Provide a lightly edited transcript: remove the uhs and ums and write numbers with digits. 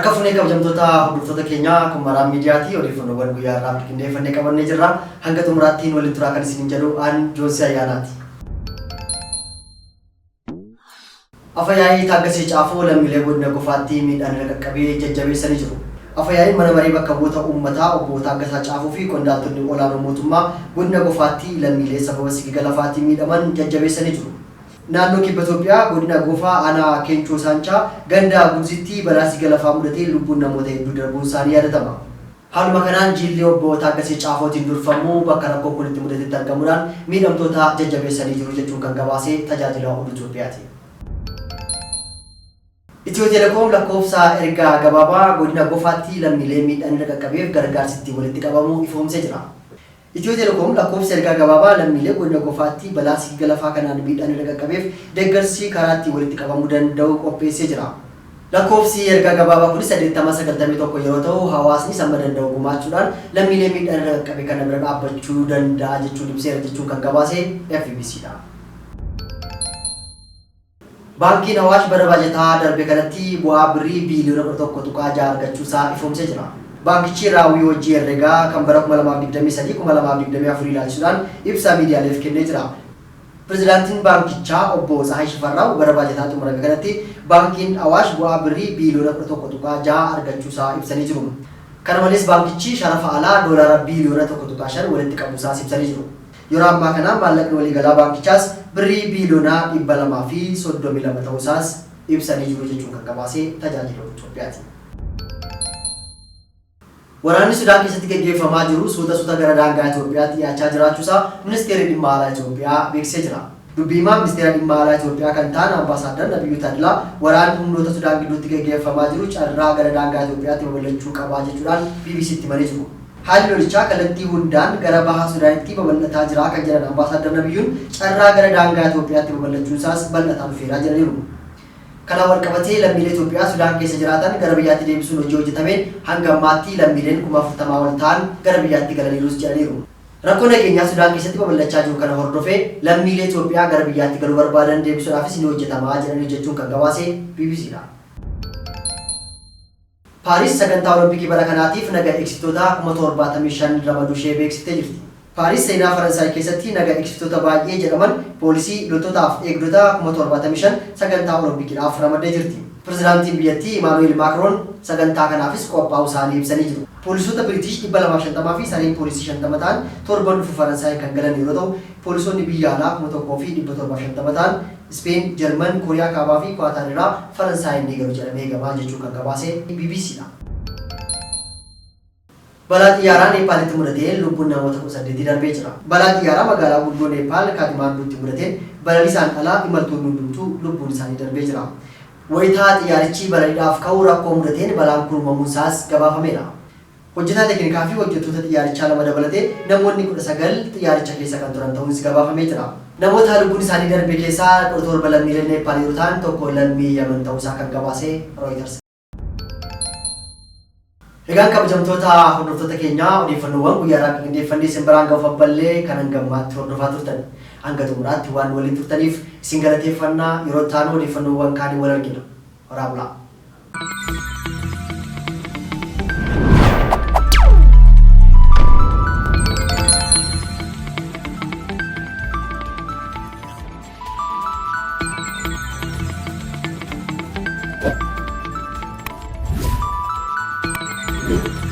Harka fuunee kabajamtoota hordoftoota keenyaa kun maraa miidiyaati odeeffannoowwan guyyaa irraa qindeeffannee qabannee jirra. Hanga xumuraattiin waliin turaa kan isiniin jedhu aan Joonsii Ayyaanaati. Afyaa'ii Taaggasee Caafoo lammiilee godina Gofaatti miidhaan irra qaqqabee jajjabeessanii jiru. Afyaa'iin mana maree bakka bu'oota uummataa obbo Taaggasaa Caafoo fi qondaaltonni olaanoo mootummaa godina Gofaatti lammiilee sababa sigiga lafaatiin miidhaman jajjabeessanii jiru. Naannoo kibba Itoophiyaa godina Gofaa aanaa Keencoo Saancaa ganda Guuzitti balaa sigiga lafaa mudatee lubbuun namoota hedduu darbuun isaanii yaadatama. Haaluma kanaan jilli obbo Taaggasee Caafootiin durfamu bakka rakkoon kun itti mudatetti argamuudhaan miidhamtoota jajjabeessanii jiru jechuun kan gabaasee tajaajila oduu Itoophiyaati. Itiyoo Telekoom lakkoofsa ergaa gabaabaa godina Gofaatti lammiilee miidhaan irra qaqqabeef gargaarsitti walitti qabamu ifoomsee jira. Itiyoo Telekoom lakkoofsa ergaa gabaabaa lammiilee godina Gofaatti balaa sigiga lafaa kanaan miidhaan irra qaqqabeef deeggarsi karaatti walitti qabamuu danda'u qopheessee jira. Lakkoofsi ergaa gabaabaa kunis 891 yeroo ta'u hawaasni samma danda'u gumaachuudhaan lammiilee miidhaan irra qaqqabe kana bira dhaabbachuu danda'a jechuun ibseera jechuun kan gabaasee FBCdha. Baankiin Awaash bara baajataa darbe kanatti bu'aa birrii biiliyoona 1.6 argachuusaa ifoomsee jira. Baankichi raawwii hojii herreegaa kan bara 2023-2024 ilaalchisuudhaan ibsa miidiyaaleef kennee jira. Pireezidaantiin baankichaa obbo Tsahaay Shifarraaw bara baajataa xumurame kanatti baankiin Awaash bu'aa birrii biiliyoona 1.6 argachuusaa ibsanii jiru. Kana malees baankichi sharafa alaa doolaara biiliyoona 1.5 walitti qabuusaas ibsanii jiru. Yeroo ammaa kana maallaqni waliigalaa baankichaas birrii biiliyoona 232 ta'uusaas ibsanii jiru jechuun kan gabaasee tajaajila Itoophiyaati. Waraanni Sudaan keessatti gaggeeffamaa jiru suuta gara daangaa Itoophiyaatti dhiyaachaa jiraachuusaa ministeerri dhimma alaa Itoophiyaa beeksisee jira. Dubbii himaa ministeera dhimma alaa Itoophiyaa kan ta'an Ambaasaadar Nabiyyuu Tadlaa waraanni humnoota Sudaan gidduutti gaggeeffamaa jiru carraa gara daangaa Itoophiyaatti babal'achuu qabaa jechuudhaan BBC'tti himanii jiru. Haalli lolichaa kallattii hundaan gara bahaa Sudaanitti babal'ataa jira kan jedhan Ambaasaadar Nabiyyuun carraa gara daangaa Itoophiyaatti babal'achuusaas bal'ataa dhufeeraa jedhaniiru. Kana wal qabatee lammiilee Itoophiyaa Sudaan keessa jiraatan gara biyyaatti deebisuun hojii hojjetameen hanga ammaatti lammiileen 40,000 ol ta'an gara biyyaatti galaniirus jedhaniiru. Rakkoo nageenyaa Sudaan keessatti babal'achaa jiru kana hordofee lammiilee Itoophiyaa gara biyyaatti galuu barbaadan deebisuudhaafis ni hojjetamaa jedhanii jechuun kan gabaasee BBCdha. Paaris sagantaa Olompikii bara kanaatiif naga eegsiftoota 75,000 ramaduu ishee beeksiftee jirti. Paaris seenaa Faransaay keessatti naga eegsiftoota baay'ee jedhaman poolisii loltootaaf eegdota 75,000 sagantaa Olompikidhaaf ramaddee jirti. Pireezidaantiin biyyattii Emmanuel Macron sagantaa kanaafis qophaa'uu isaanii ibsanii jiru. Poolisoota British 250 fi sareen poolisii 50 ta'an torban dhufu Faransaay kan galan yeroo ta'u, poolisoonni biyya alaa 1,750 ta'an Spain, Jarman, Kooriyaa Kaabaa fi Kwaatar irraa Faransaay ni galu jedhamee eegamaa jechuun kan gabaasee BBCdha. Balaa xiyyaaraa Neepaalitti mudateen lubbuun namoota 18 darbee jira. Balaa xiyyaaraa magaalaa guddoo Neepaal Kaatmanduutti mudateen balaliisaan alaa imaltoonni hundumtuu lubbuun isaanii darbee jira. Wayitaa xiyyaarichi balaliidhaaf ka'uu rakkoo mudateen balaan kun uumamuusaas gabaafameera. Hojjetaa teeknikaa fi hojjettoota xiyyaarichaa lama dabalatee namoonni 19 xiyyaaricha keessa kan turan ta'uunis gabaafamee jira. Namoota lubbuun isaanii darbe keessaa 17 lammiilee Neepaal yoo ta'an tokko lammii Yemen ta'uusaa kan gabaasee Reuters. Egaan kabajamtoota hordoftoota keenyaa odeeffannoowwan guyyaa irraa qindeeffannee isin biraan ga'uuf abballee kan hangammaatti hordofaa turtan. Hanga xumuraatti waan waliin turtaniif isin galateeffannaa yeroo taanu odeeffannoowwan kaanii wal argina. Horaa bulaa. You